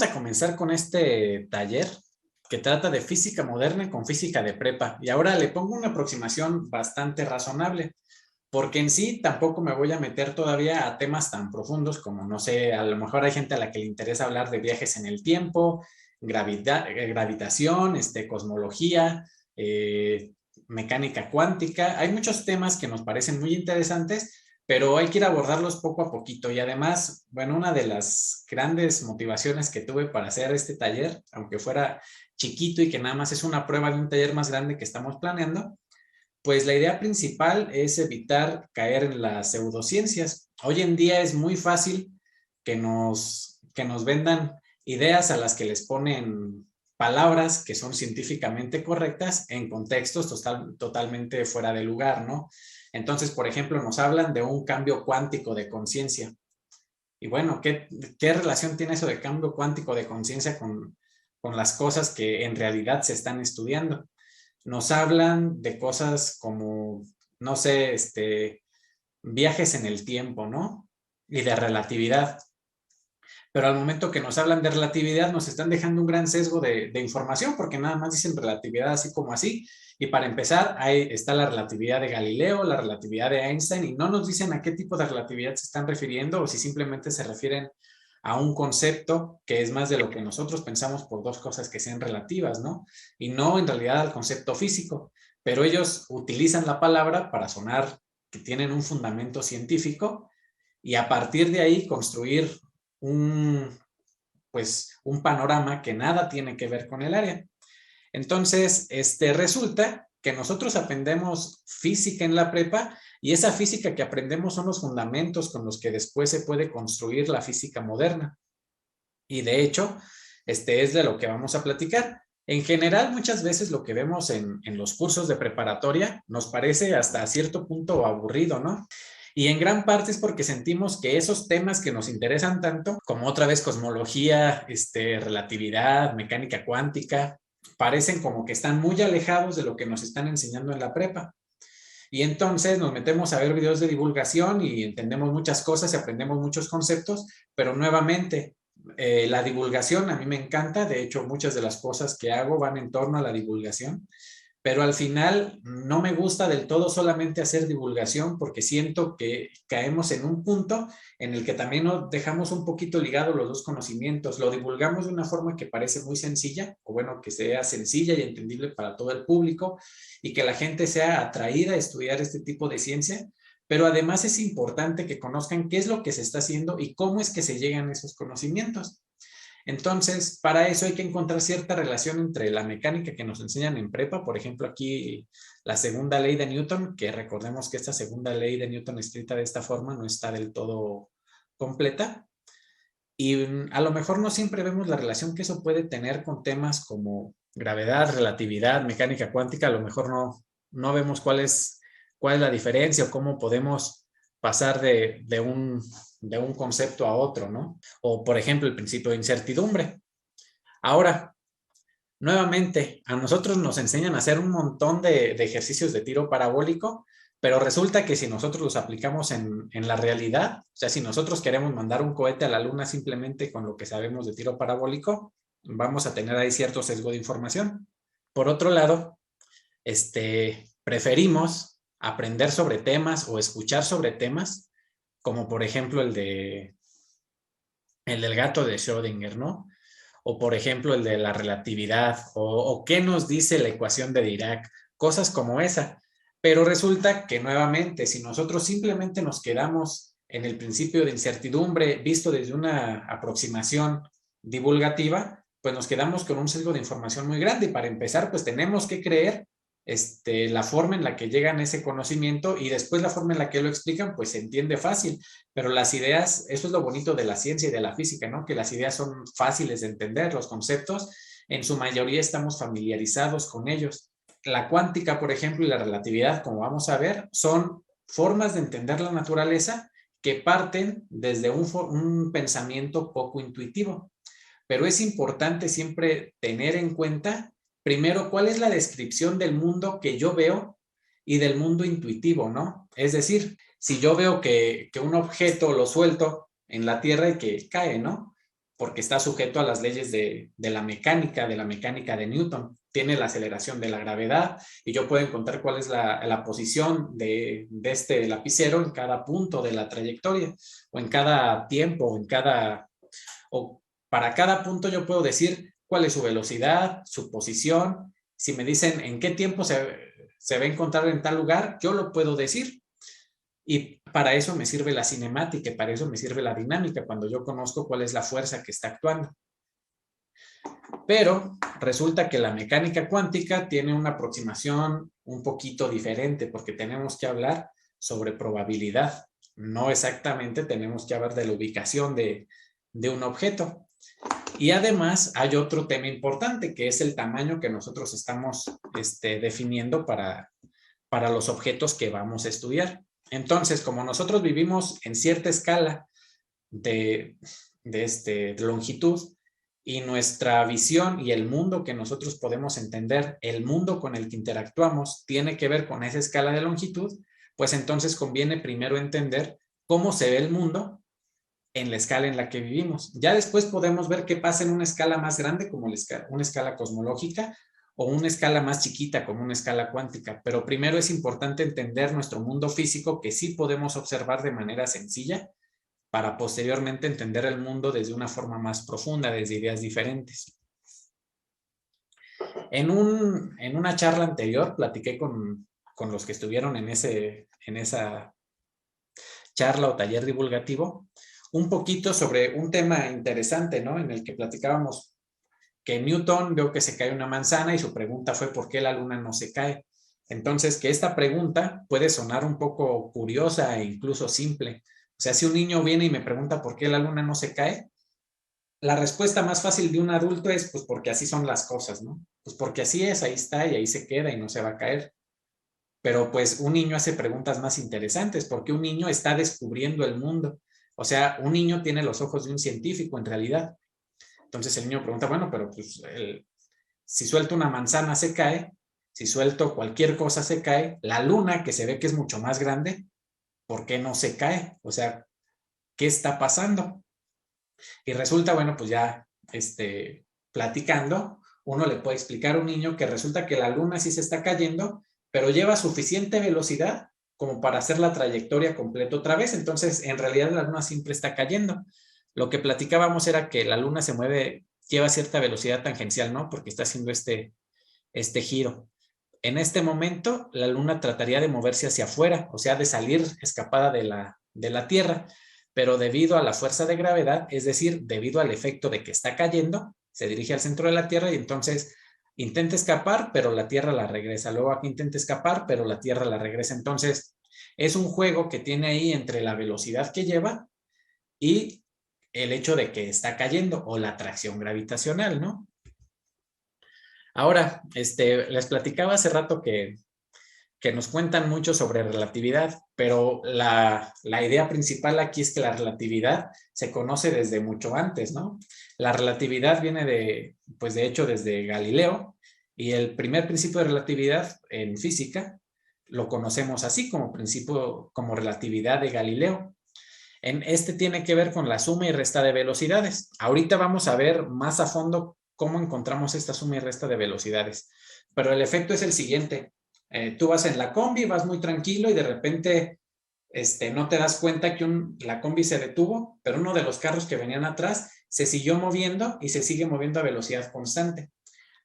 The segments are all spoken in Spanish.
Vamos a comenzar con este taller que trata de física moderna con física de prepa. Y ahora le pongo una aproximación bastante razonable, porque en sí tampoco me voy a meter todavía a temas tan profundos como, no sé, a lo mejor hay gente a la que le interesa hablar de viajes en el tiempo, gravitación, cosmología, mecánica cuántica. Hay muchos temas que nos parecen muy interesantes, pero hay que ir a abordarlos poco a poquito. Y además, bueno, una de las grandes motivaciones que tuve para hacer este taller, aunque fuera chiquito y que nada más es una prueba de un taller más grande que estamos planeando, pues la idea principal es evitar caer en las pseudociencias. Hoy en día es muy fácil que nos vendan ideas a las que les ponen palabras que son científicamente correctas en contextos totalmente fuera de lugar, ¿no? Entonces, por ejemplo, nos hablan de un cambio cuántico de conciencia. Y bueno, ¿qué relación tiene eso de cambio cuántico de conciencia con las cosas que en realidad se están estudiando? Nos hablan de cosas como, no sé, viajes en el tiempo, ¿no? Y de relatividad. Pero al momento que nos hablan de relatividad, nos están dejando un gran sesgo de información, porque nada más dicen relatividad así como así. Y para empezar, ahí está la relatividad de Galileo, la relatividad de Einstein, y no nos dicen a qué tipo de relatividad se están refiriendo o si simplemente se refieren a un concepto que es más de lo que nosotros pensamos por dos cosas que sean relativas, ¿no? Y no en realidad al concepto físico. Pero ellos utilizan la palabra para sonar que tienen un fundamento científico y a partir de ahí construir un, un panorama que nada tiene que ver con el área. Entonces, resulta que nosotros aprendemos física en la prepa y esa física que aprendemos son los fundamentos con los que después se puede construir la física moderna. Y de hecho, es de lo que vamos a platicar. En general, muchas veces lo que vemos en los cursos de preparatoria nos parece hasta cierto punto aburrido, ¿no? Y en gran parte es porque sentimos que esos temas que nos interesan tanto, como otra vez cosmología, relatividad, mecánica cuántica, parecen como que están muy alejados de lo que nos están enseñando en la prepa. Y entonces nos metemos a ver videos de divulgación y entendemos muchas cosas y aprendemos muchos conceptos, pero nuevamente, la divulgación a mí me encanta, de hecho muchas de las cosas que hago van en torno a la divulgación, pero al final no me gusta del todo solamente hacer divulgación porque siento que caemos en un punto en el que también nos dejamos un poquito ligados los dos conocimientos, lo divulgamos de una forma que parece muy sencilla, o bueno, que sea sencilla y entendible para todo el público y que la gente sea atraída a estudiar este tipo de ciencia, pero además es importante que conozcan qué es lo que se está haciendo y cómo es que se llegan a esos conocimientos. Entonces, para eso hay que encontrar cierta relación entre la mecánica que nos enseñan en prepa, por ejemplo, aquí la segunda ley de Newton, que recordemos que esta segunda ley de Newton escrita de esta forma no está del todo completa, y a lo mejor no siempre vemos la relación que eso puede tener con temas como gravedad, relatividad, mecánica cuántica, a lo mejor no vemos cuál es la diferencia o cómo podemos pasar de un concepto a otro, ¿no? O, por ejemplo, el principio de incertidumbre. Ahora, nuevamente, a nosotros nos enseñan a hacer un montón de ejercicios de tiro parabólico, pero resulta que si nosotros los aplicamos en la realidad, o sea, si nosotros queremos mandar un cohete a la luna simplemente con lo que sabemos de tiro parabólico, vamos a tener ahí cierto sesgo de información. Por otro lado, preferimos aprender sobre temas o escuchar sobre temas, como por ejemplo el del gato de Schrödinger, ¿no? O por ejemplo el de la relatividad, o qué nos dice la ecuación de Dirac, cosas como esa. Pero resulta que nuevamente, si nosotros simplemente nos quedamos en el principio de incertidumbre visto desde una aproximación divulgativa, pues nos quedamos con un sesgo de información muy grande. Y para empezar, pues tenemos que creer la forma en la que llegan a ese conocimiento y después la forma en la que lo explican, pues se entiende fácil. Pero las ideas, eso es lo bonito de la ciencia y de la física, ¿no? Que las ideas son fáciles de entender, los conceptos, en su mayoría estamos familiarizados con ellos. La cuántica, por ejemplo, y la relatividad, como vamos a ver, son formas de entender la naturaleza que parten desde un pensamiento poco intuitivo. Pero es importante siempre tener en cuenta, primero, cuál es la descripción del mundo que yo veo y del mundo intuitivo, ¿no? Es decir, si yo veo que un objeto lo suelto en la tierra y que cae, ¿no? porque está sujeto a las leyes de la mecánica de Newton. Tiene la aceleración de la gravedad y yo puedo encontrar cuál es la posición de este lapicero en cada punto de la trayectoria o en cada tiempo o para cada punto yo puedo decir cuál es su velocidad, su posición. Si me dicen en qué tiempo se va a encontrar en tal lugar, yo lo puedo decir. Y para eso me sirve la cinemática, para eso me sirve la dinámica, cuando yo conozco cuál es la fuerza que está actuando. Pero resulta que la mecánica cuántica tiene una aproximación un poquito diferente, porque tenemos que hablar sobre probabilidad. No exactamente tenemos que hablar de la ubicación de un objeto. Y además hay otro tema importante, que es el tamaño que nosotros estamos definiendo para los objetos que vamos a estudiar. Entonces, como nosotros vivimos en cierta escala de longitud y nuestra visión y el mundo que nosotros podemos entender, el mundo con el que interactuamos, tiene que ver con esa escala de longitud, pues entonces conviene primero entender cómo se ve el mundo en la escala en la que vivimos. Ya después podemos ver qué pasa en una escala más grande, como una escala cosmológica, o una escala más chiquita, como una escala cuántica. Pero primero es importante entender nuestro mundo físico, que sí podemos observar de manera sencilla, para posteriormente entender el mundo desde una forma más profunda, desde ideas diferentes. En una charla anterior platiqué con los que estuvieron en esa charla o taller divulgativo, un poquito sobre un tema interesante, ¿no? En el que platicábamos que Newton vio que se cae una manzana y su pregunta fue ¿por qué la luna no se cae? Entonces, que esta pregunta puede sonar un poco curiosa e incluso simple. O sea, si un niño viene y me pregunta ¿por qué la luna no se cae? La respuesta más fácil de un adulto es pues porque así son las cosas, ¿no? Pues porque así es, ahí está y ahí se queda y no se va a caer. Pero pues un niño hace preguntas más interesantes porque un niño está descubriendo el mundo. O sea, un niño tiene los ojos de un científico en realidad. Entonces el niño pregunta, bueno, pero pues si suelto una manzana se cae, si suelto cualquier cosa se cae, la luna que se ve que es mucho más grande, ¿por qué no se cae? O sea, ¿qué está pasando? Y resulta, bueno, pues ya platicando, uno le puede explicar a un niño que resulta que la luna sí se está cayendo, pero lleva suficiente velocidad como para hacer la trayectoria completa otra vez. Entonces, en realidad la luna siempre está cayendo. Lo que platicábamos era que la luna se mueve, lleva cierta velocidad tangencial, ¿no? Porque está haciendo este giro. En este momento, la luna trataría de moverse hacia afuera, o sea, de salir escapada de la Tierra, pero debido a la fuerza de gravedad, es decir, debido al efecto de que está cayendo, se dirige al centro de la Tierra y entonces intenta escapar, pero la Tierra la regresa. Luego aquí intenta escapar, pero la Tierra la regresa. Entonces, es un juego que tiene ahí entre la velocidad que lleva y el hecho de que está cayendo o la atracción gravitacional, ¿no? Ahora, les platicaba hace rato que nos cuentan mucho sobre relatividad, pero la idea principal aquí es que la relatividad se conoce desde mucho antes, ¿no? La relatividad viene pues de hecho desde Galileo, y el primer principio de relatividad en física lo conocemos así como principio, como relatividad de Galileo. Tiene que ver con la suma y resta de velocidades. Ahorita vamos a ver más a fondo cómo encontramos esta suma y resta de velocidades. Pero el efecto es el siguiente. Tú vas en la combi, vas muy tranquilo y de repente no te das cuenta que la combi se detuvo, pero uno de los carros que venían atrás se siguió moviendo y se sigue moviendo a velocidad constante.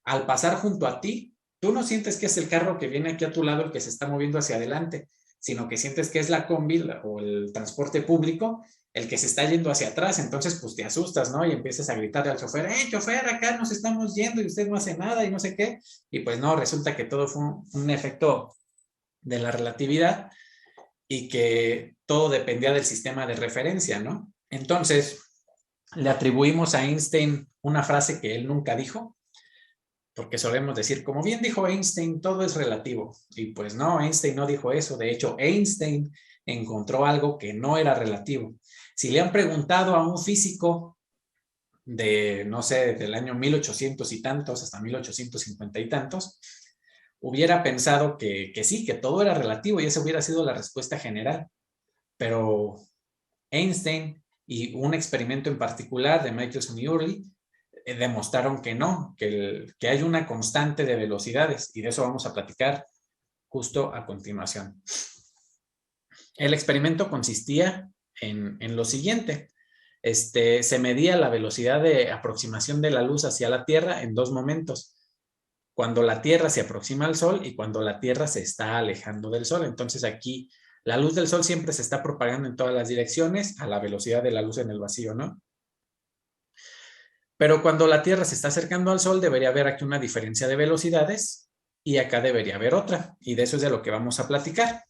Al pasar junto a ti, tú no sientes que es el carro que viene aquí a tu lado el que se está moviendo hacia adelante, sino que sientes que es la combi o el transporte público el que se está yendo hacia atrás. Entonces pues te asustas, ¿no? Y empiezas a gritarle al chofer, chofer, acá nos estamos yendo y usted no hace nada y no sé qué. Y pues no, resulta que todo fue un efecto de la relatividad y que todo dependía del sistema de referencia, ¿no? Entonces le atribuimos a Einstein una frase que él nunca dijo, porque solemos decir, como bien dijo Einstein, todo es relativo. Y pues no, Einstein no dijo eso. De hecho, Einstein encontró algo que no era relativo. Si le han preguntado a un físico no sé, del año 1800 y tantos hasta 1850 y tantos, hubiera pensado que sí, que todo era relativo y esa hubiera sido la respuesta general. Pero Einstein y un experimento en particular de Michelson y Hurley demostraron que no, que hay una constante de velocidades, y de eso vamos a platicar justo a continuación. El experimento consistía en lo siguiente. Se medía la velocidad de aproximación de la luz hacia la Tierra en dos momentos: cuando la Tierra se aproxima al Sol y cuando la Tierra se está alejando del Sol. Entonces aquí la luz del Sol siempre se está propagando en todas las direcciones a la velocidad de la luz en el vacío, ¿no? Pero cuando la Tierra se está acercando al Sol, debería haber aquí una diferencia de velocidades y acá debería haber otra. Y de eso es de lo que vamos a platicar.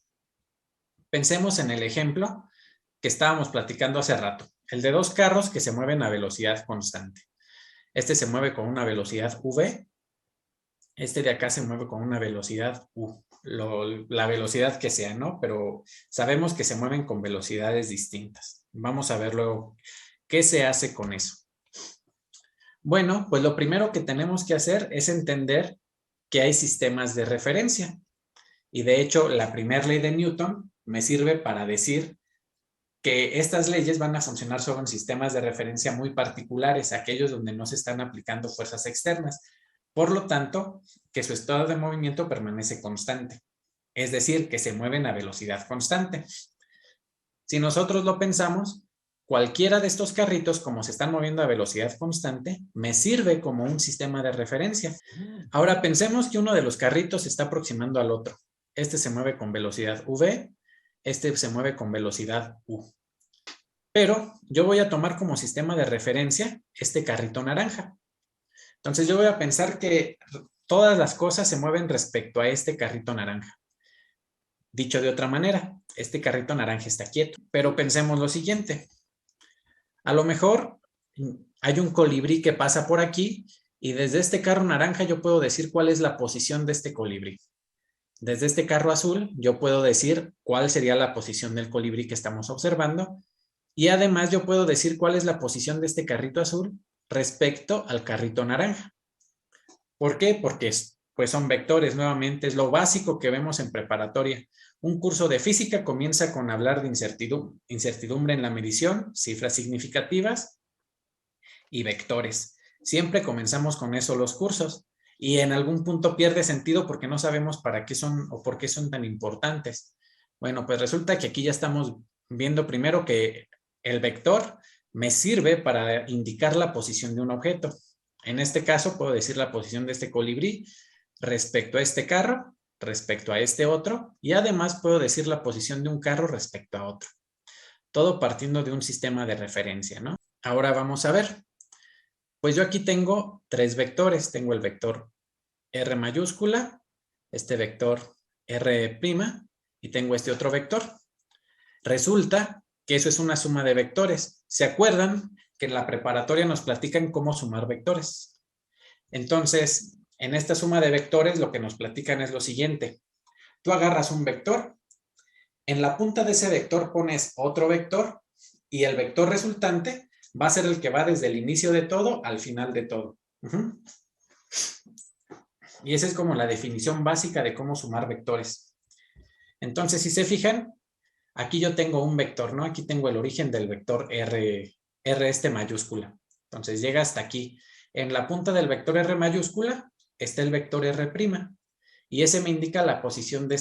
Pensemos en el ejemplo que estábamos platicando hace rato, el de dos carros que se mueven a velocidad constante. Este se mueve con una velocidad v, este de acá se mueve con una velocidad u, la velocidad que sea, ¿no? Pero sabemos que se mueven con velocidades distintas. Vamos a ver luego qué se hace con eso. Bueno, pues lo primero que tenemos que hacer es entender que hay sistemas de referencia. Y de hecho, la primera ley de Newton me sirve para decir que estas leyes van a funcionar solo en sistemas de referencia muy particulares, aquellos donde no se están aplicando fuerzas externas. Por lo tanto, que su estado de movimiento permanece constante, es decir, que se mueven a velocidad constante. Si nosotros lo pensamos, cualquiera de estos carritos, como se están moviendo a velocidad constante, me sirve como un sistema de referencia. Ahora pensemos que uno de los carritos se está aproximando al otro. Este se mueve con velocidad v, este se mueve con velocidad u. Pero yo voy a tomar como sistema de referencia este carrito naranja. Entonces yo voy a pensar que todas las cosas se mueven respecto a este carrito naranja. Dicho de otra manera, este carrito naranja está quieto. Pero pensemos lo siguiente. A lo mejor hay un colibrí que pasa por aquí y desde este carro naranja yo puedo decir cuál es la posición de este colibrí. Desde este carro azul yo puedo decir cuál sería la posición del colibrí que estamos observando, y además yo puedo decir cuál es la posición de este carrito azul respecto al carrito naranja. ¿Por qué? Porque pues son vectores, nuevamente, es lo básico que vemos en preparatoria. Un curso de física comienza con hablar de incertidumbre en la medición, cifras significativas y vectores. Siempre comenzamos con eso los cursos, y en algún punto pierde sentido porque no sabemos para qué son o por qué son tan importantes. Bueno, pues resulta que aquí ya estamos viendo primero que el vector me sirve para indicar la posición de un objeto. En este caso puedo decir la posición de este colibrí respecto a este carro, respecto a este otro, y además puedo decir la posición de un carro respecto a otro. Todo partiendo de un sistema de referencia, ¿no? Ahora vamos a ver. Pues yo aquí tengo tres vectores. Tengo el vector R mayúscula, este vector R', y tengo este otro vector. Resulta que eso es una suma de vectores. ¿Se acuerdan que en la preparatoria nos platican cómo sumar vectores? Entonces, en esta suma de vectores lo que nos platican es lo siguiente. Tú agarras un vector, en la punta de ese vector pones otro vector y el vector resultante va a ser el que va desde el inicio de todo al final de todo. Y esa es como la definición básica de cómo sumar vectores. Entonces, si se fijan, aquí yo tengo un vector, ¿no? Aquí tengo el origen del vector R mayúscula. Entonces llega hasta aquí. En la punta del vector R mayúscula está el vector R', y ese me indica la posición de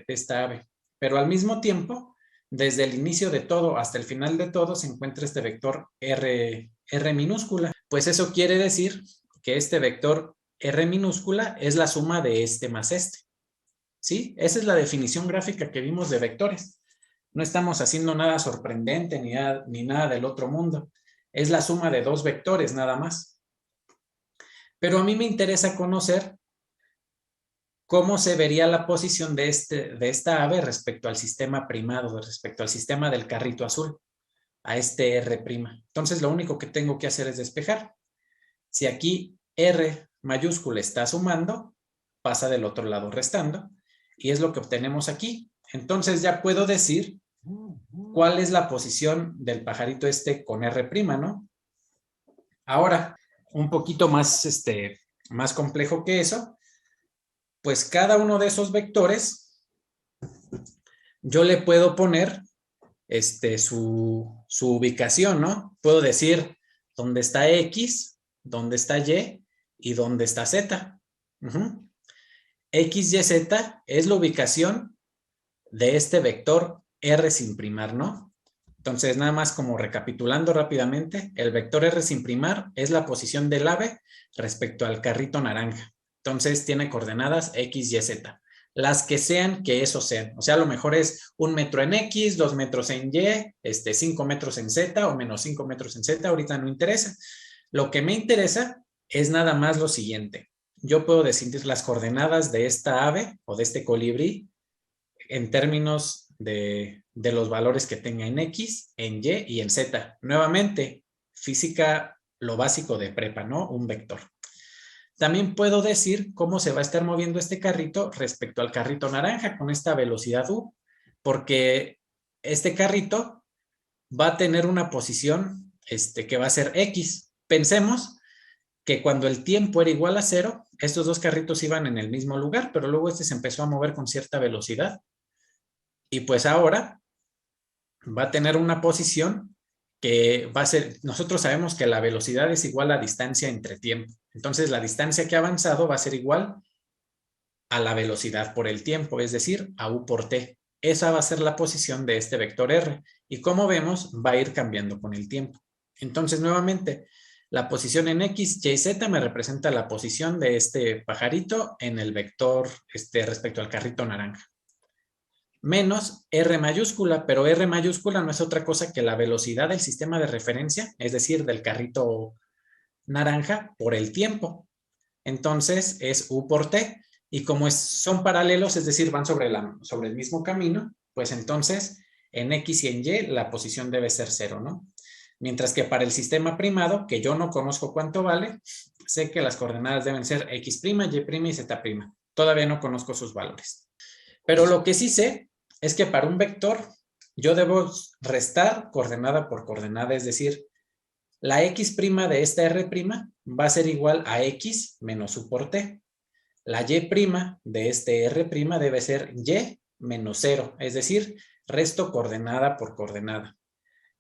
esta ave. Pero al mismo tiempo, desde el inicio de todo hasta el final de todo se encuentra este vector R minúscula. Pues eso quiere decir que este vector R minúscula es la suma de este más este. ¿Sí? Esa es la definición gráfica que vimos de vectores. No estamos haciendo nada sorprendente ni nada del otro mundo. Es la suma de dos vectores nada más. Pero a mí me interesa conocer cómo se vería la posición de esta ave respecto al sistema primado, respecto al sistema del carrito azul, a este R'. Entonces lo único que tengo que hacer es despejar. Si aquí R mayúscula está sumando, pasa del otro lado restando, y es lo que obtenemos aquí. Entonces ya puedo decir cuál es la posición del pajarito este con R', ¿no? Ahora, un poquito más complejo que eso, pues cada uno de esos vectores yo le puedo poner su ubicación, ¿no? Puedo decir dónde está X, dónde está y dónde está Z. X, Y, Z es la ubicación de este vector R sin primar, ¿no? Entonces, nada más como recapitulando rápidamente, el vector R sin primar es la posición del ave respecto al carrito naranja. Entonces, tiene coordenadas X, Y, Z. Las que sean, que eso sean. O sea, a lo mejor es 1 metro en X, 2 metros en Y, 5 metros en Z o menos 5 metros en Z. Ahorita no interesa. Lo que me interesa es nada más lo siguiente. Yo puedo decidir las coordenadas de esta ave o de este colibrí en términos de los valores que tenga en X, en Y y en Z. Nuevamente, física, lo básico de prepa, ¿no? Un vector. También puedo decir cómo se va a estar moviendo este carrito respecto al carrito naranja con esta velocidad U, porque este carrito va a tener una posición que va a ser X. Pensemos que cuando el tiempo era igual a 0, estos dos carritos iban en el mismo lugar, pero luego se empezó a mover con cierta velocidad. Y pues ahora va a tener una posición que va a ser, nosotros sabemos que la velocidad es igual a distancia entre tiempo. Entonces la distancia que ha avanzado va a ser igual a la velocidad por el tiempo, es decir, a U por T. Esa va a ser la posición de este vector R. Y como vemos, va a ir cambiando con el tiempo. Entonces, nuevamente, la posición en X, Y, Z me representa la posición de este pajarito en el vector respecto al carrito naranja. Menos R mayúscula, pero R mayúscula no es otra cosa que la velocidad del sistema de referencia, es decir, del carrito naranja por el tiempo. Entonces es U por T. Y como son paralelos, es decir, van sobre el mismo camino, pues entonces en X y en Y la posición debe ser 0, ¿no? Mientras que para el sistema primado, que yo no conozco cuánto vale, sé que las coordenadas deben ser X', Y' y Z'. Todavía no conozco sus valores. Pero lo que sí sé es que para un vector yo debo restar coordenada por coordenada, es decir, la X' de esta R' va a ser igual a X menos U por T. La Y' de este R' debe ser Y menos 0, es decir, resto coordenada por coordenada.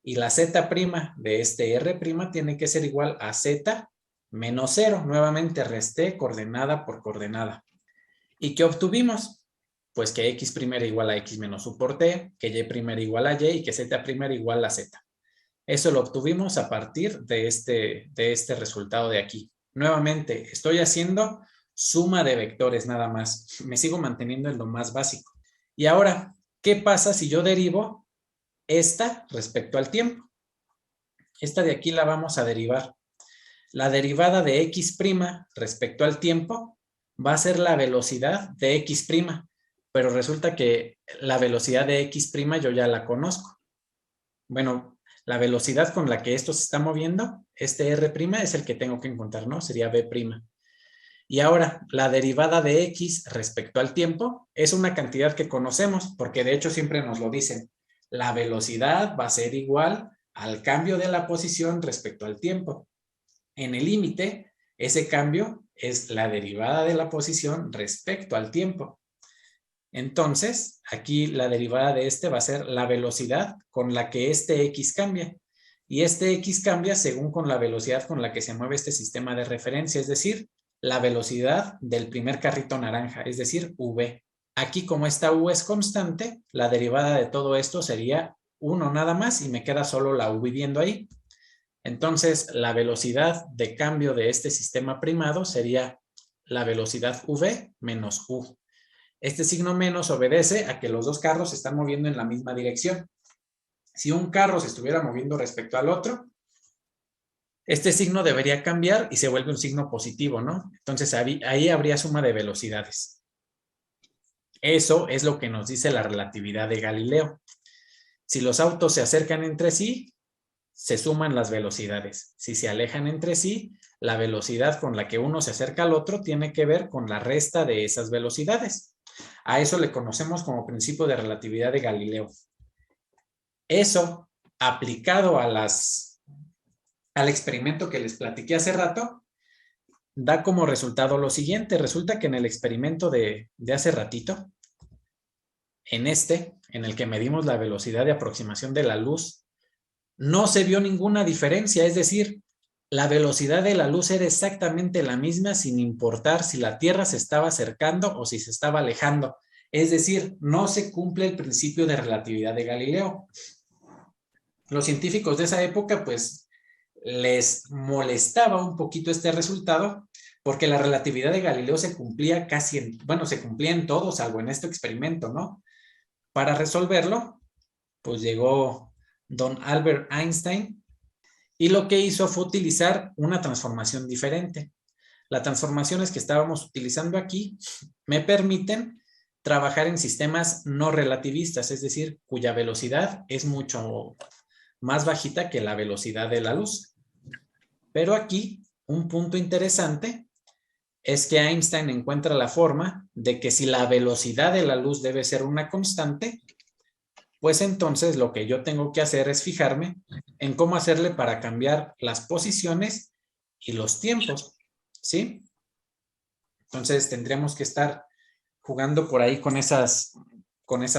Y la Z' de este R' tiene que ser igual a Z menos 0. Nuevamente resté coordenada por coordenada. ¿Y qué obtuvimos? Pues que X' era igual a X menos U por T, que Y' era igual a Y y que Z' era igual a Z. Eso lo obtuvimos a partir de este resultado de aquí. Nuevamente, estoy haciendo suma de vectores nada más. Me sigo manteniendo en lo más básico. Y ahora, ¿qué pasa si yo derivo esta respecto al tiempo? Esta de aquí la vamos a derivar. La derivada de X' respecto al tiempo va a ser la velocidad de X', pero resulta que la velocidad de X' yo ya la conozco. Bueno, la velocidad con la que esto se está moviendo, este R' es el que tengo que encontrar, ¿no? Sería B'. Y ahora, la derivada de X respecto al tiempo es una cantidad que conocemos, porque de hecho siempre nos lo dicen. La velocidad va a ser igual al cambio de la posición respecto al tiempo. En el límite, ese cambio es la derivada de la posición respecto al tiempo. Entonces, aquí la derivada de este va a ser la velocidad con la que este X cambia. Y este X cambia según con la velocidad con la que se mueve este sistema de referencia, es decir, la velocidad del primer carrito naranja, es decir, V. Aquí, como esta U es constante, la derivada de todo esto sería 1 nada más y me queda solo la U viviendo ahí. Entonces, la velocidad de cambio de este sistema primado sería la velocidad V menos U. Este signo menos obedece a que los dos carros se están moviendo en la misma dirección. Si un carro se estuviera moviendo respecto al otro, este signo debería cambiar y se vuelve un signo positivo, ¿no? Entonces ahí habría suma de velocidades. Eso es lo que nos dice la relatividad de Galileo. Si los autos se acercan entre sí, se suman las velocidades. Si se alejan entre sí, la velocidad con la que uno se acerca al otro tiene que ver con la resta de esas velocidades. A eso le conocemos como principio de relatividad de Galileo. Eso, aplicado al experimento que les platiqué hace rato, da como resultado lo siguiente. Resulta que en el experimento de hace ratito, en en el que medimos la velocidad de aproximación de la luz, no se vio ninguna diferencia, es decir, la velocidad de la luz era exactamente la misma sin importar si la Tierra se estaba acercando o si se estaba alejando. Es decir, no se cumple el principio de relatividad de Galileo. Los científicos de esa época, pues, les molestaba un poquito este resultado porque la relatividad de Galileo se cumplía se cumplía en todo, salvo en este experimento, ¿no? Para resolverlo, pues llegó don Albert Einstein y lo que hizo fue utilizar una transformación diferente. Las transformaciones que estábamos utilizando aquí me permiten trabajar en sistemas no relativistas, es decir, cuya velocidad es mucho más bajita que la velocidad de la luz. Pero aquí, un punto interesante es que Einstein encuentra la forma de que si la velocidad de la luz debe ser una constante, pues entonces lo que yo tengo que hacer es fijarme en cómo hacerle para cambiar las posiciones y los tiempos, ¿sí? Entonces tendremos que estar jugando por ahí con esas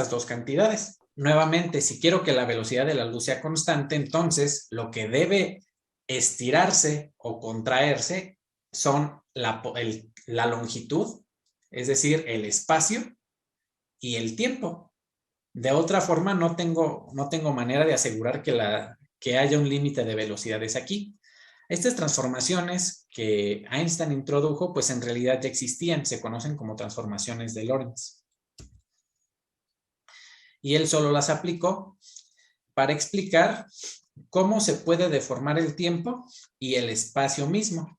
dos cantidades. Nuevamente, si quiero que la velocidad de la luz sea constante, entonces lo que debe estirarse o contraerse son la longitud, es decir, el espacio y el tiempo. De otra forma, no tengo manera de asegurar que haya un límite de velocidades aquí. Estas transformaciones que Einstein introdujo, pues en realidad ya existían, se conocen como transformaciones de Lorentz. Y él solo las aplicó para explicar cómo se puede deformar el tiempo y el espacio mismo.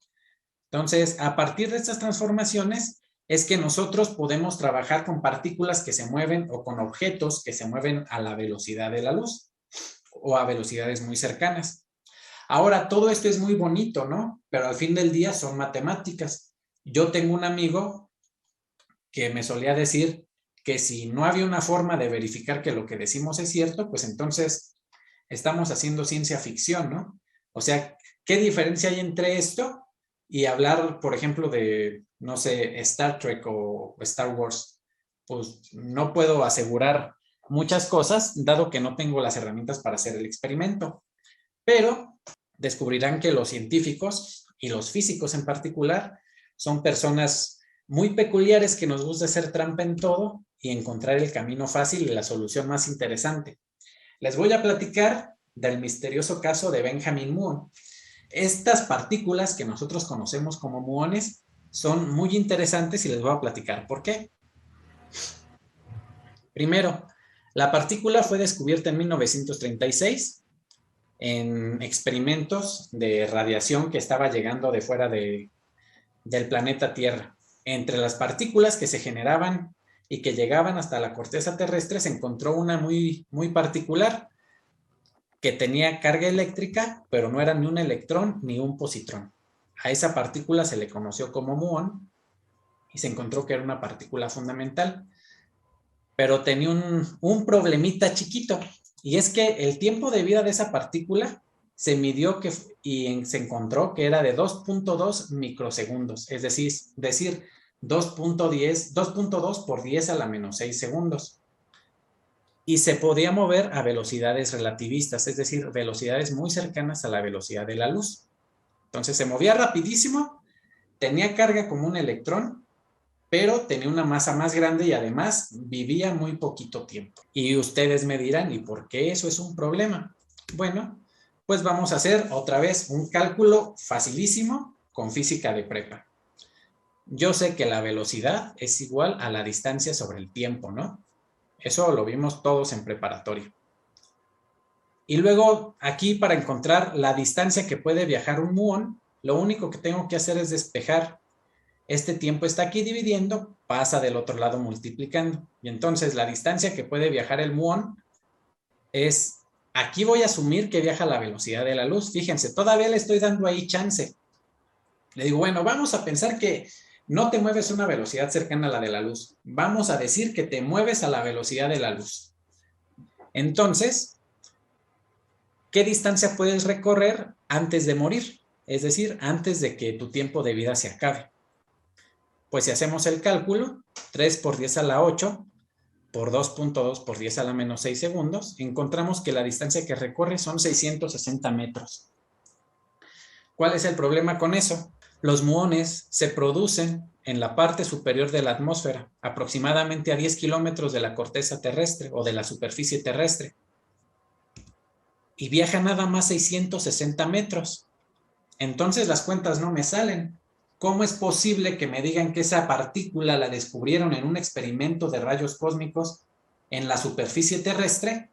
Entonces, a partir de estas transformaciones, es que nosotros podemos trabajar con partículas que se mueven o con objetos que se mueven a la velocidad de la luz o a velocidades muy cercanas. Ahora, todo esto es muy bonito, ¿no? Pero al fin del día son matemáticas. Yo tengo un amigo que me solía decir que si no había una forma de verificar que lo que decimos es cierto, pues entonces estamos haciendo ciencia ficción, ¿no? O sea, ¿qué diferencia hay entre esto y hablar, por ejemplo, de, no sé, Star Trek o Star Wars? Pues no puedo asegurar muchas cosas, dado que no tengo las herramientas para hacer el experimento. Pero descubrirán que los científicos y los físicos en particular son personas muy peculiares que nos gusta hacer trampa en todo y encontrar el camino fácil y la solución más interesante. Les voy a platicar del misterioso caso de Benjamin Muon. Estas partículas que nosotros conocemos como muones son muy interesantes y les voy a platicar por qué. Primero, la partícula fue descubierta en 1936 en experimentos de radiación que estaba llegando de fuera del planeta Tierra. Entre las partículas que se generaban y que llegaban hasta la corteza terrestre se encontró una muy, muy particular que tenía carga eléctrica, pero no era ni un electrón ni un positrón. A esa partícula se le conoció como muón y se encontró que era una partícula fundamental, pero tenía un problemita chiquito, y es que el tiempo de vida de esa partícula se midió y se encontró que era de 2.2 microsegundos, es decir 2.2 por 10 a la menos 6 segundos. Y se podía mover a velocidades relativistas, es decir, velocidades muy cercanas a la velocidad de la luz. Entonces se movía rapidísimo, tenía carga como un electrón, pero tenía una masa más grande y además vivía muy poquito tiempo. Y ustedes me dirán, ¿y por qué eso es un problema? Bueno, pues vamos a hacer otra vez un cálculo facilísimo con física de prepa. Yo sé que la velocidad es igual a la distancia sobre el tiempo, ¿no? Eso lo vimos todos en preparatoria. Y luego aquí para encontrar la distancia que puede viajar un muón, lo único que tengo que hacer es despejar. Este tiempo está aquí dividiendo, pasa del otro lado multiplicando. Y entonces la distancia que puede viajar el muón es, aquí voy a asumir que viaja a la velocidad de la luz. Fíjense, todavía le estoy dando ahí chance. Le digo, bueno, vamos a pensar que no te mueves a una velocidad cercana a la de la luz. Vamos a decir que te mueves a la velocidad de la luz. Entonces, ¿qué distancia puedes recorrer antes de morir? Es decir, antes de que tu tiempo de vida se acabe. Pues si hacemos el cálculo, 3 por 10 a la 8 por 2.2 por 10 a la menos 6 segundos, encontramos que la distancia que recorre son 660 metros. ¿Cuál es el problema con eso? Los muones se producen en la parte superior de la atmósfera, aproximadamente a 10 kilómetros de la corteza terrestre o de la superficie terrestre, y viajan nada más 660 metros. Entonces las cuentas no me salen. ¿Cómo es posible que me digan que esa partícula la descubrieron en un experimento de rayos cósmicos en la superficie terrestre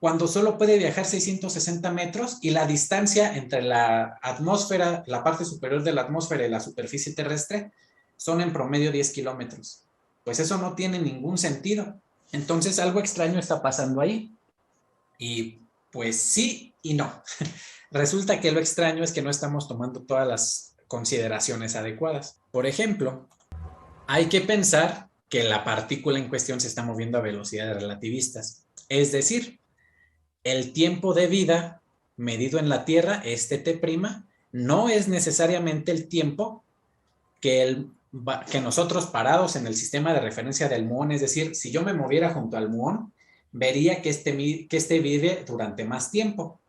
cuando solo puede viajar 660 metros y la distancia entre la atmósfera, la parte superior de la atmósfera y la superficie terrestre son en promedio 10 kilómetros? Pues eso no tiene ningún sentido. Entonces algo extraño está pasando ahí. Y pues sí y no. Resulta que lo extraño es que no estamos tomando todas las consideraciones adecuadas. Por ejemplo, hay que pensar que la partícula en cuestión se está moviendo a velocidades relativistas. Es decir, el tiempo de vida medido en la Tierra, este T', no es necesariamente el tiempo que nosotros parados en el sistema de referencia del muón, es decir, si yo me moviera junto al muón, vería que este vive durante más tiempo.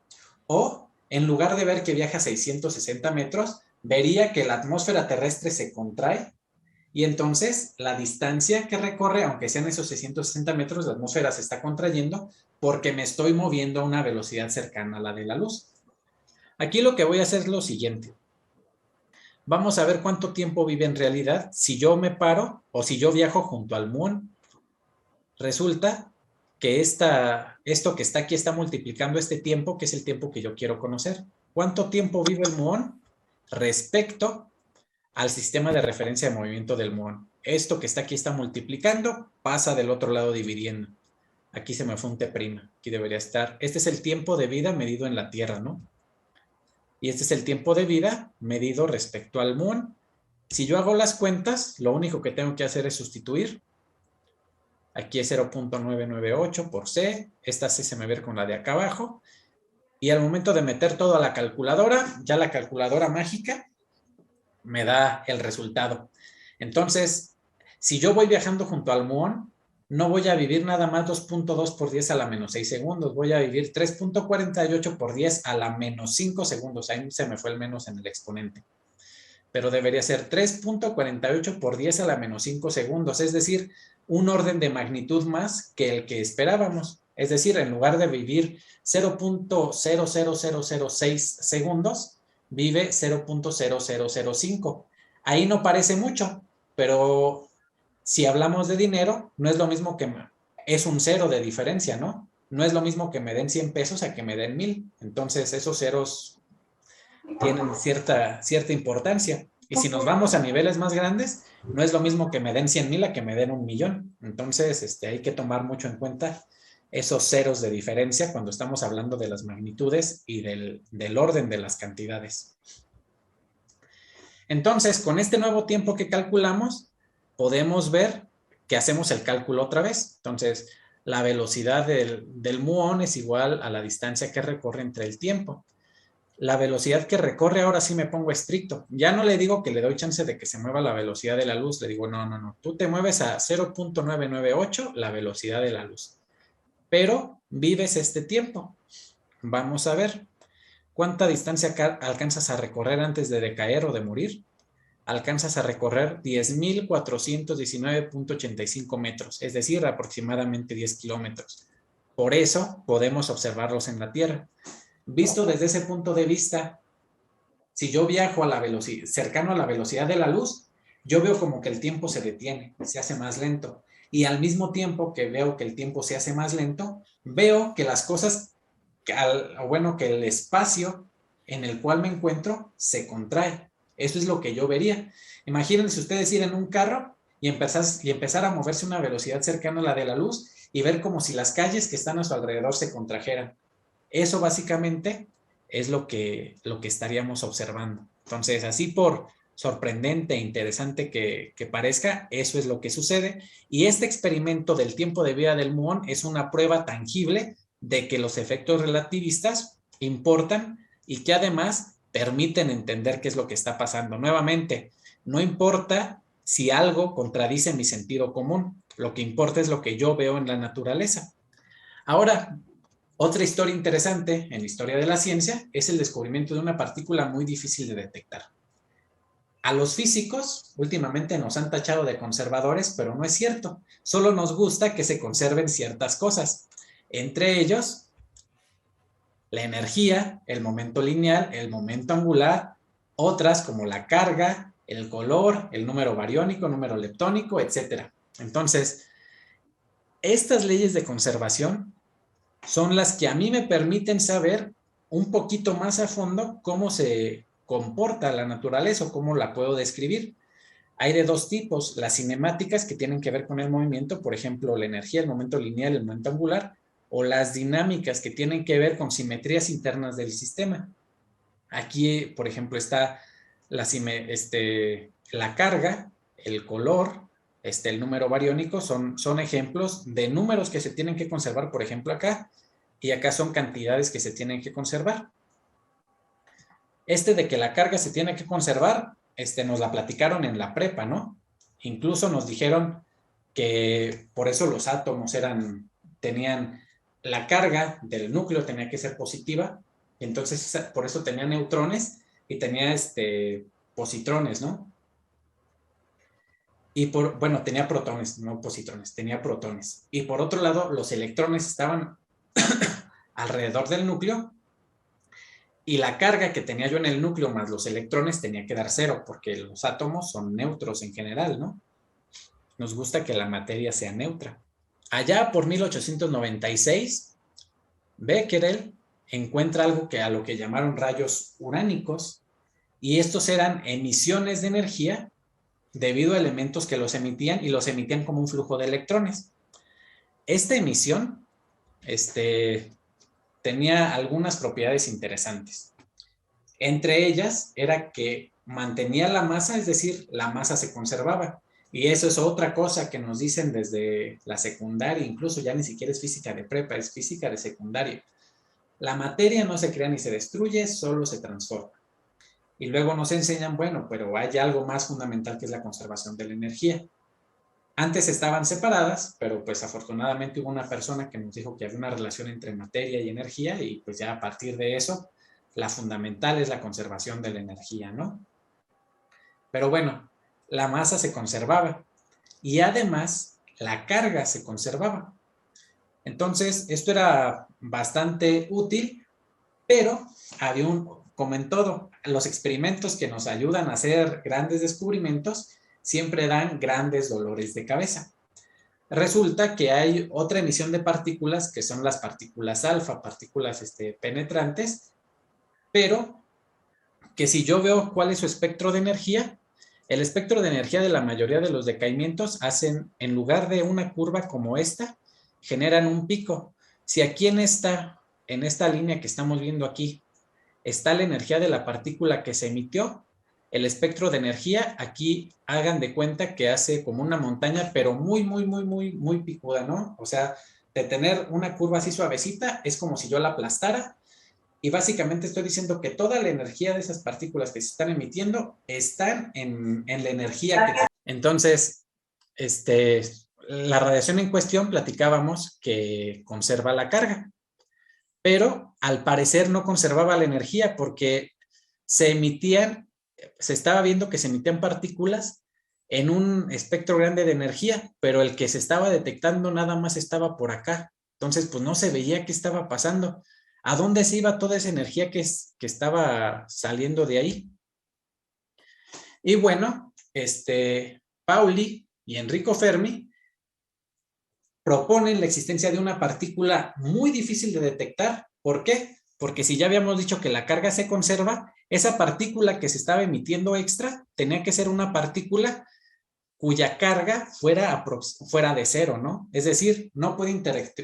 O, en lugar de ver que viaja 660 metros, vería que la atmósfera terrestre se contrae y entonces la distancia que recorre, aunque sean esos 660 metros, la atmósfera se está contrayendo porque me estoy moviendo a una velocidad cercana a la de la luz. Aquí lo que voy a hacer es lo siguiente. Vamos a ver cuánto tiempo vive en realidad si yo me paro o si yo viajo junto al muón. Resulta que esto que está aquí está multiplicando este tiempo, que es el tiempo que yo quiero conocer. ¿Cuánto tiempo vive el muón respecto al sistema de referencia de movimiento del muón? Esto que está aquí está multiplicando, pasa del otro lado dividiendo. Aquí se me fue un T', aquí debería estar. Este es el tiempo de vida medido en la Tierra, ¿no? Y este es el tiempo de vida medido respecto al muón. Si yo hago las cuentas, lo único que tengo que hacer es sustituir. Aquí es 0.998 por C. Esta C se me ve con la de acá abajo. Y al momento de meter todo a la calculadora, ya la calculadora mágica me da el resultado. Entonces, si yo voy viajando junto al muón, no voy a vivir nada más 2.2 por 10 a la menos 6 segundos. Voy a vivir 3.48 por 10 a la menos 5 segundos. Ahí se me fue el menos en el exponente. Pero debería ser 3.48 por 10 a la menos 5 segundos. Es decir, un orden de magnitud más que el que esperábamos. Es decir, en lugar de vivir 0.00006 segundos, vive 0.0005. Ahí no parece mucho, pero si hablamos de dinero, no es lo mismo que es un cero de diferencia, ¿no? No es lo mismo que me den 100 pesos a que me den 1000. Entonces, esos ceros tienen cierta importancia. Y si nos vamos a niveles más grandes, no es lo mismo que me den 100,000 a que me den 1,000,000. Entonces, hay que tomar mucho en cuenta esos ceros de diferencia cuando estamos hablando de las magnitudes y del orden de las cantidades. Entonces, con este nuevo tiempo que calculamos, podemos ver que hacemos el cálculo otra vez. Entonces, la velocidad del muón es igual a la distancia que recorre entre el tiempo. La velocidad que recorre, ahora sí me pongo estricto. Ya no le digo que le doy chance de que se mueva la velocidad de la luz. Le digo, no. Tú te mueves a 0.998 la velocidad de la luz. Pero vives este tiempo. Vamos a ver. ¿Cuánta distancia alcanzas a recorrer antes de decaer o de morir? Alcanzas a recorrer 10,419.85 metros, es decir, aproximadamente 10 kilómetros. Por eso podemos observarlos en la Tierra. Visto desde ese punto de vista, si yo viajo a la velocidad, cercano a la velocidad de la luz, yo veo como que el tiempo se detiene, se hace más lento. Y al mismo tiempo que veo que el tiempo se hace más lento, veo que las cosas, que el espacio en el cual me encuentro se contrae. Eso es lo que yo vería. Imagínense ustedes ir en un carro y empezar a moverse a una velocidad cercana a la de la luz y ver como si las calles que están a su alrededor se contrajeran. Eso básicamente es lo que estaríamos observando. Entonces, así por sorprendente e interesante que parezca, eso es lo que sucede. Y este experimento del tiempo de vida del muón es una prueba tangible de que los efectos relativistas importan y que además permiten entender qué es lo que está pasando. Nuevamente, no importa si algo contradice mi sentido común. Lo que importa es lo que yo veo en la naturaleza. Ahora, otra historia interesante en la historia de la ciencia es el descubrimiento de una partícula muy difícil de detectar. A los físicos últimamente nos han tachado de conservadores, pero no es cierto. Solo nos gusta que se conserven ciertas cosas. Entre ellos, la energía, el momento lineal, el momento angular, otras como la carga, el color, el número bariónico, número leptónico, etc. Entonces, estas leyes de conservación son las que a mí me permiten saber un poquito más a fondo cómo se comporta la naturaleza o cómo la puedo describir. Hay de dos tipos, las cinemáticas que tienen que ver con el movimiento, por ejemplo, la energía, el momento lineal, el momento angular, o las dinámicas que tienen que ver con simetrías internas del sistema. Aquí, por ejemplo, está la carga, el color, el número bariónico, son ejemplos de números que se tienen que conservar, por ejemplo, acá, y acá son cantidades que se tienen que conservar. De que la carga se tiene que conservar, nos la platicaron en la prepa, ¿no? Incluso nos dijeron que por eso los átomos tenían la carga del núcleo tenía que ser positiva, entonces por eso tenía neutrones y tenía positrones, ¿no? Y bueno, tenía protones, no positrones, tenía protones. Y por otro lado, los electrones estaban alrededor del núcleo y la carga que tenía yo en el núcleo más los electrones tenía que dar cero, porque los átomos son neutros en general, ¿no? Nos gusta que la materia sea neutra. Allá por 1896, Becquerel encuentra algo a lo que llamaron rayos uránicos, y estos eran emisiones de energía debido a elementos que los emitían y los emitían como un flujo de electrones. Esta emisión tenía algunas propiedades interesantes. Entre ellas era que mantenía la masa, es decir, la masa se conservaba. Y eso es otra cosa que nos dicen desde la secundaria, incluso ya ni siquiera es física de prepa, es física de secundaria. La materia no se crea ni se destruye, solo se transforma. Y luego nos enseñan, bueno, pero hay algo más fundamental que es la conservación de la energía. Antes estaban separadas, pero pues afortunadamente hubo una persona que nos dijo que había una relación entre materia y energía y pues ya a partir de eso, la fundamental es la conservación de la energía, ¿no? Pero bueno, la masa se conservaba y además la carga se conservaba. Entonces, esto era bastante útil, pero había como en todo, los experimentos que nos ayudan a hacer grandes descubrimientos siempre dan grandes dolores de cabeza. Resulta que hay otra emisión de partículas que son las partículas alfa, partículas penetrantes, pero que si yo veo cuál es su espectro de energía, el espectro de energía de la mayoría de los decaimientos hacen, en lugar de una curva como esta, generan un pico. Si aquí en esta línea que estamos viendo aquí, está la energía de la partícula que se emitió, el espectro de energía, aquí hagan de cuenta que hace como una montaña, pero muy, muy, muy, muy, muy picuda, ¿no? O sea, de tener una curva así suavecita, es como si yo la aplastara, y básicamente estoy diciendo que toda la energía de esas partículas que se están emitiendo están en la energía que... Entonces, la radiación en cuestión platicábamos que conserva la carga, pero al parecer no conservaba la energía porque se estaba viendo que se emitían partículas en un espectro grande de energía, pero el que se estaba detectando nada más estaba por acá. Entonces, pues no se veía qué estaba pasando. ¿A dónde se iba toda esa energía que estaba saliendo de ahí? Y bueno, Pauli y Enrico Fermi proponen la existencia de una partícula muy difícil de detectar. ¿Por qué? Porque si ya habíamos dicho que la carga se conserva, esa partícula que se estaba emitiendo extra tenía que ser una partícula cuya carga fuera de cero, ¿no? Es decir, no puede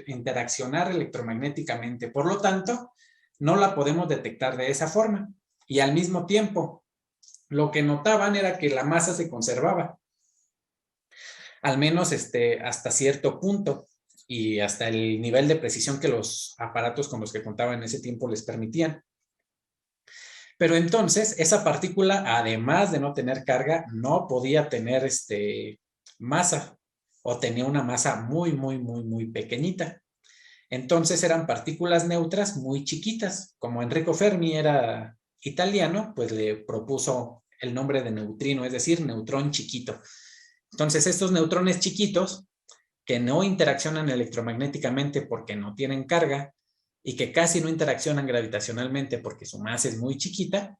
interaccionar electromagnéticamente. Por lo tanto, no la podemos detectar de esa forma. Y al mismo tiempo, lo que notaban era que la masa se conservaba, al menos hasta cierto punto y hasta el nivel de precisión que los aparatos con los que contaban en ese tiempo les permitían. Pero entonces, esa partícula, además de no tener carga, no podía tener masa. o tenía una masa muy, muy, muy, muy pequeñita. Entonces eran partículas neutras muy chiquitas. Como Enrico Fermi era italiano, pues le propuso el nombre de neutrino, es decir, neutrón chiquito. Entonces estos neutrones chiquitos que no interaccionan electromagnéticamente porque no tienen carga y que casi no interaccionan gravitacionalmente porque su masa es muy chiquita,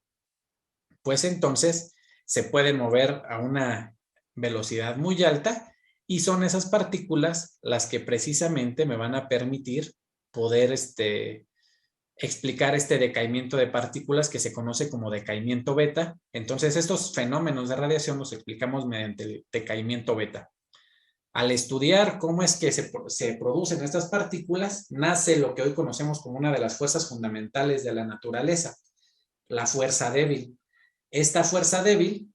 pues entonces se pueden mover a una velocidad muy alta y son esas partículas las que precisamente me van a permitir poder explicar este decaimiento de partículas que se conoce como decaimiento beta. Entonces estos fenómenos de radiación los explicamos mediante el decaimiento beta. Al estudiar cómo es que se producen estas partículas, nace lo que hoy conocemos como una de las fuerzas fundamentales de la naturaleza, la fuerza débil. Esta fuerza débil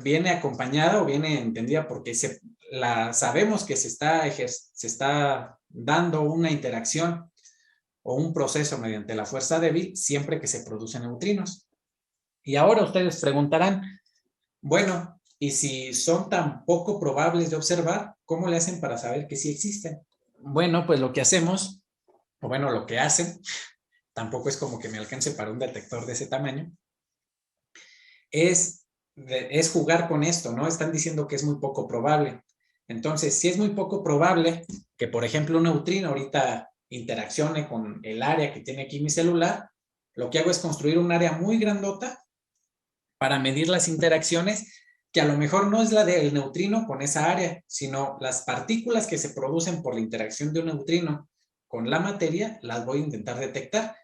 viene acompañada o viene entendida porque sabemos que se está dando una interacción o un proceso mediante la fuerza débil siempre que se producen neutrinos. Y ahora ustedes preguntarán, bueno, y si son tan poco probables de observar, ¿cómo le hacen para saber que sí existen? Bueno, pues lo que hacemos, o bueno, lo que hacen, tampoco es como que me alcance para un detector de ese tamaño, es jugar con esto, ¿no? Están diciendo que es muy poco probable. Entonces, si es muy poco probable que, por ejemplo, un neutrino ahorita interaccione con el área que tiene aquí mi celular, lo que hago es construir un área muy grandota para medir las interacciones, que a lo mejor no es la del neutrino con esa área, sino las partículas que se producen por la interacción de un neutrino con la materia, las voy a intentar detectar.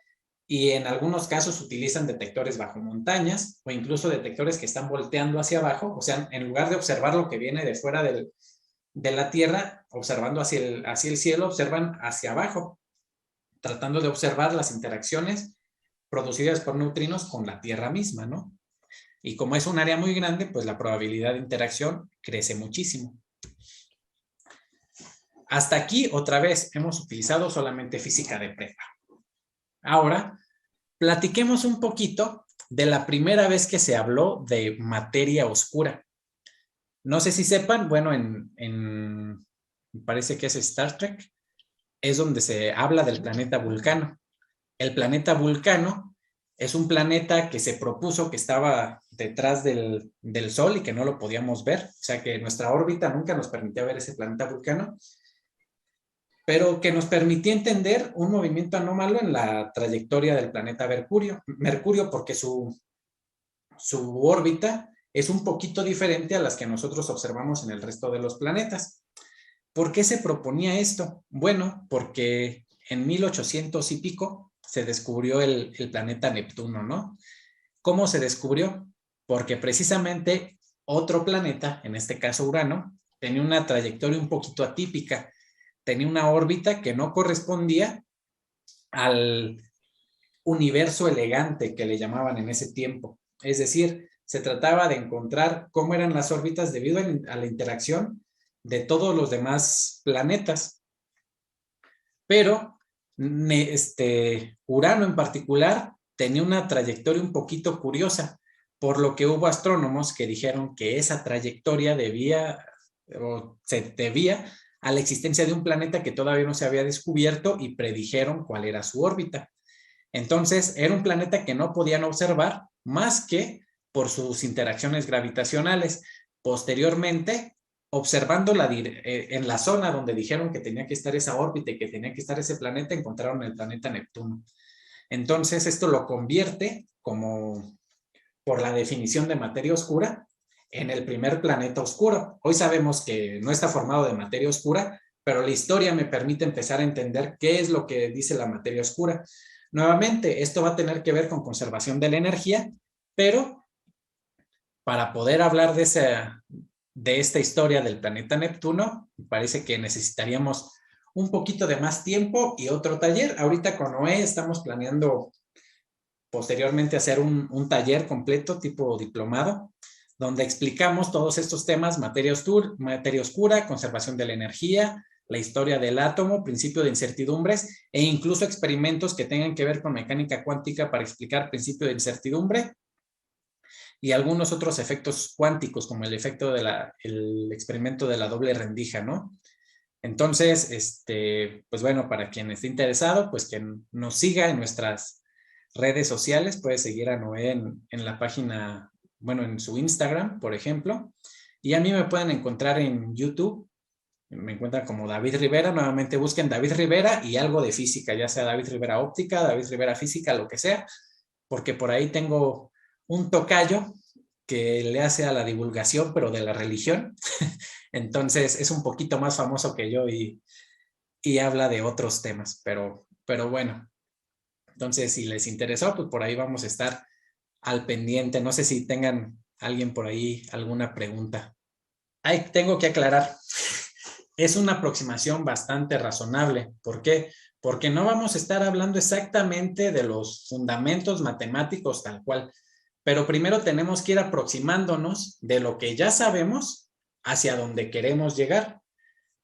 Y en algunos casos utilizan detectores bajo montañas o incluso detectores que están volteando hacia abajo, o sea, en lugar de observar lo que viene de fuera de la Tierra, observando hacia el cielo, observan hacia abajo, tratando de observar las interacciones producidas por neutrinos con la Tierra misma, ¿no? Y como es un área muy grande, pues la probabilidad de interacción crece muchísimo. Hasta aquí, otra vez, hemos utilizado solamente física de prepa. Ahora, platiquemos un poquito de la primera vez que se habló de materia oscura. No sé si sepan, bueno, me parece que es Star Trek, es donde se habla del planeta Vulcano. El planeta Vulcano es un planeta que se propuso que estaba detrás del Sol y que no lo podíamos ver, o sea que nuestra órbita nunca nos permitía ver ese planeta Vulcano, pero que nos permitía entender un movimiento anómalo en la trayectoria del planeta Mercurio porque su órbita es un poquito diferente a las que nosotros observamos en el resto de los planetas. ¿Por qué se proponía esto? Bueno, porque en 1800 y pico se descubrió el planeta Neptuno, ¿no? ¿Cómo se descubrió? Porque precisamente otro planeta, en este caso Urano, tenía una trayectoria un poquito atípica, tenía una órbita que no correspondía al universo elegante que le llamaban en ese tiempo. Es decir, se trataba de encontrar cómo eran las órbitas debido a la interacción de todos los demás planetas. Pero Urano en particular tenía una trayectoria un poquito curiosa, por lo que hubo astrónomos que dijeron que esa trayectoria se debía a la existencia de un planeta que todavía no se había descubierto y predijeron cuál era su órbita. Entonces, era un planeta que no podían observar más que por sus interacciones gravitacionales. Posteriormente, observando en la zona donde dijeron que tenía que estar esa órbita y que tenía que estar ese planeta, encontraron el planeta Neptuno. Entonces, esto lo convierte, como por la definición de materia oscura, en el primer planeta oscuro. Hoy sabemos que no está formado de materia oscura, pero la historia me permite empezar a entender qué es lo que dice la materia oscura. Nuevamente, esto va a tener que ver con conservación de la energía, pero para poder hablar de esta historia del planeta Neptuno, me parece que necesitaríamos un poquito de más tiempo y otro taller. Ahorita con Noé estamos planeando posteriormente hacer un taller completo tipo diplomado, donde explicamos todos estos temas, materia oscura, conservación de la energía, la historia del átomo, principio de incertidumbres e incluso experimentos que tengan que ver con mecánica cuántica para explicar principio de incertidumbre y algunos otros efectos cuánticos, como el efecto el experimento de la doble rendija, ¿no? Entonces, pues bueno, para quien esté interesado, pues que nos siga en nuestras redes sociales, puede seguir a Noé en la página, bueno, en su Instagram, por ejemplo, y a mí me pueden encontrar en YouTube, me encuentran como David Rivera, nuevamente busquen David Rivera y algo de física, ya sea David Rivera óptica, David Rivera física, lo que sea, porque por ahí tengo un tocayo que le hace a la divulgación, pero de la religión. Entonces es un poquito más famoso que yo y habla de otros temas, pero bueno, entonces si les interesó, pues por ahí vamos a estar al pendiente. No sé si tengan alguien por ahí alguna pregunta. Ahí tengo que aclarar, es una aproximación bastante razonable. ¿Por qué? Porque no vamos a estar hablando exactamente de los fundamentos matemáticos tal cual, pero primero tenemos que ir aproximándonos de lo que ya sabemos hacia donde queremos llegar.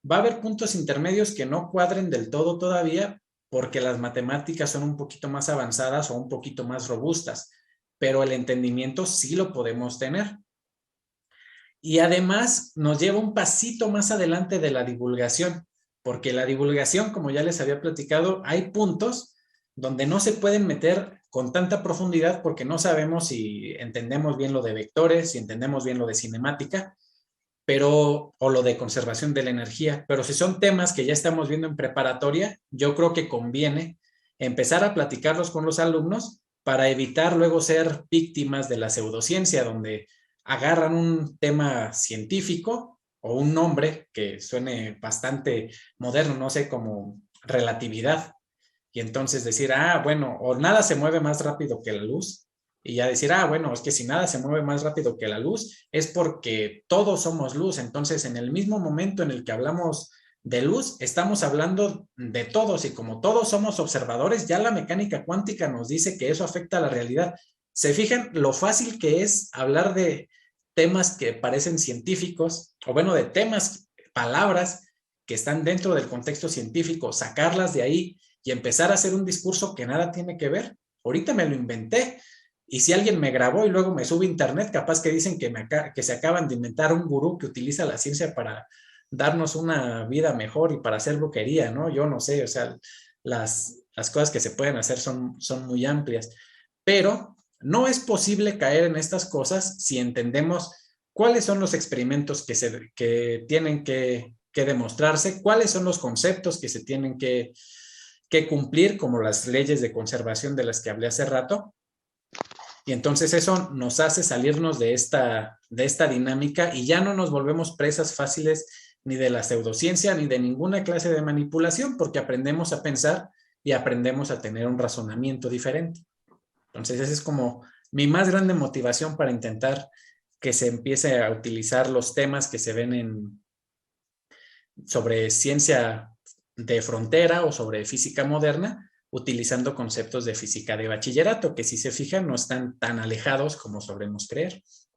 Va a haber puntos intermedios que no cuadren del todo todavía porque las matemáticas son un poquito más avanzadas o un poquito más robustas, pero el entendimiento sí lo podemos tener. Y además nos lleva un pasito más adelante de la divulgación, porque la divulgación, como ya les había platicado, hay puntos donde no se pueden meter con tanta profundidad porque no sabemos si entendemos bien lo de vectores, si entendemos bien lo de cinemática, pero, o lo de conservación de la energía, pero si son temas que ya estamos viendo en preparatoria, yo creo que conviene empezar a platicarlos con los alumnos para evitar luego ser víctimas de la pseudociencia, donde agarran un tema científico o un nombre que suene bastante moderno, no sé, como relatividad, y entonces decir, ah, bueno, o nada se mueve más rápido que la luz, y ya decir, ah, bueno, es que si nada se mueve más rápido que la luz, es porque todos somos luz. Entonces, en el mismo momento en el que hablamos de luz, estamos hablando de todos, y como todos somos observadores, ya la mecánica cuántica nos dice que eso afecta a la realidad. ¿Se fijan lo fácil que es hablar de temas que parecen científicos, o bueno, de temas, palabras que están dentro del contexto científico, sacarlas de ahí y empezar a hacer un discurso que nada tiene que ver? Ahorita me lo inventé, y si alguien me grabó y luego me sube a internet, capaz que dicen que se acaban de inventar un gurú que utiliza la ciencia para darnos una vida mejor y para hacer brujería, ¿no? Yo no sé, o sea, las cosas que se pueden hacer son muy amplias, pero no es posible caer en estas cosas si entendemos cuáles son los experimentos que tienen que demostrarse, cuáles son los conceptos que se tienen que cumplir, como las leyes de conservación de las que hablé hace rato. Y entonces eso nos hace salirnos de esta dinámica y ya no nos volvemos presas fáciles ni de la pseudociencia ni de ninguna clase de manipulación, porque aprendemos a pensar y aprendemos a tener un razonamiento diferente. Entonces esa es como mi más grande motivación para intentar que se empiece a utilizar los temas que se ven sobre ciencia de frontera o sobre física moderna, utilizando conceptos de física de bachillerato, que si se fijan no están tan alejados como solemos creer.